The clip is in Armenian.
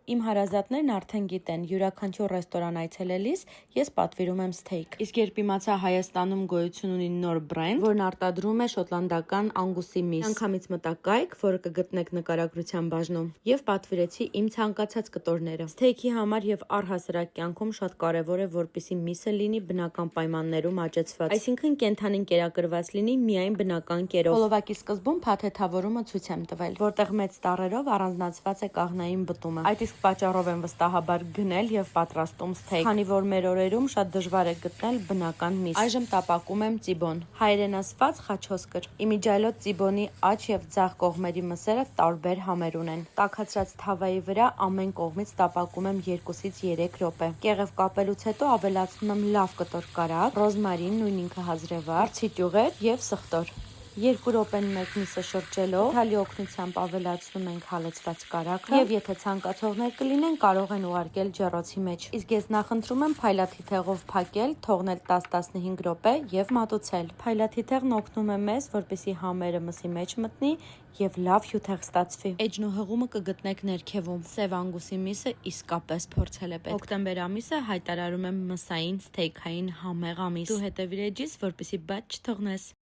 Իմ հարազատներն արդեն գիտեն, յուրաքանչյուր ռեստորան այցելելիս ես պատվիրում եմ սթեյք։ Իսկ երբ իմացա Հայաստանում գոյություն ունի նոր բրենդ, որն արտադրում է շոտլանդական անգուսի միս, անգամից մտա կայք, որը կգտնեք նկարագրության բաժնում, եւ պատվիրեցի իմ ցանկացած կտորները։ Սթեյքի համար եւ առհասարակ կյանքում շատ կարեւոր է, որպեսզի միսը լինի բնական պայմաններում աճեցված, այսինքն կենդանին կերակրված լինի միայն բնական կերով։ Խոլովակի սկզբում փաթեթավորումը ցույց եմ տվել, որտեղ մեծ տառերով առանձնացված է կաղնային բտումը։ Այդ իսկ պատճառով եմ վստահաբար գնել եւ պատրաստում սթեյք, քանի որ մեր օրերում շատ դժվար է գտնել բնական միս։ Այժմ տապակում եմ ծիբոն, հայերեն ասված խաչոսկր։ Իմիջիայլոտ ծիբոնի աջ եւ ձախ կողմերի մսերը տարբեր համեր ունեն։ Տաքացրած թավայի վրա ամեն կողմից տապակում եմ 2-ից 3 րոպե։ Կեղև կապելուց հետո ավելացնում եմ լավ կտոր կարագ, ռոզմարին, նույն ինքը հազրեվար, ցիտյուղեր եւ սխտոր։ 2 րոպեն մեկ միսը շրջելով, թալի օգնությամբ ավելացնում ենք հալեցված կարագը եւ եթե ցանկացողներ կլինեն, կարող են ուղարկել ջեռոցի մեջ։ Իսկ ես նախընտրում եմ փայլաթիթեղով փակել, թողնել 10-15 րոպե եւ մատուցել։ Փայլաթիթեղն օգնում է մեզ, որպեսզի համերը մսի մեջ մտնի եւ լավ հյութեղ ստացվի։ Էջն ու հղումը կգտնեք ներքևում։ Սև անգուսի միսը իսկապես փորձել է պետք։ Հոկտեմբեր ամիսը հայտարարում եմ մսային սթեյքային համեղ ամիս։ Դու հետևիր էջիս, որպեսզի բաց չթողնես։